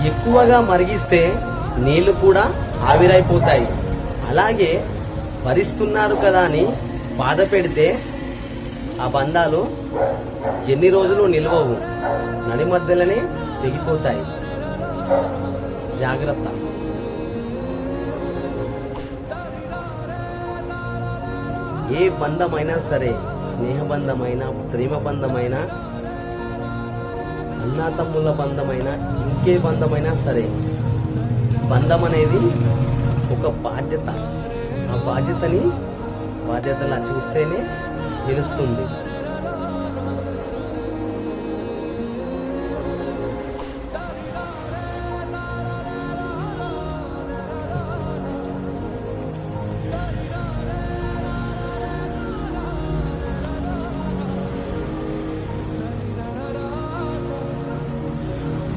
ఎక్కువగా మరిగిస్తే నీళ్లు కూడా ఆవిరైపోతాయి. అలాగే భరిస్తున్నారు కదా అని బాధ పెడితే ఆ బంధాలు ఎన్ని రోజులు నిలవవు, నడి మధ్యలోనే తెగిపోతాయి. జాగ్రత్త. ఏ బంధమైనా సరే, స్నేహబంధమైనా, ప్రేమ బంధమైనా, అన్నాతమ్ముల బంధమైనా, ఇంకే బంధమైనా సరే, బంధం అనేది ఒక బాధ్యత. ఆ బాధ్యతలా చూస్తేనే తెలుస్తుంది.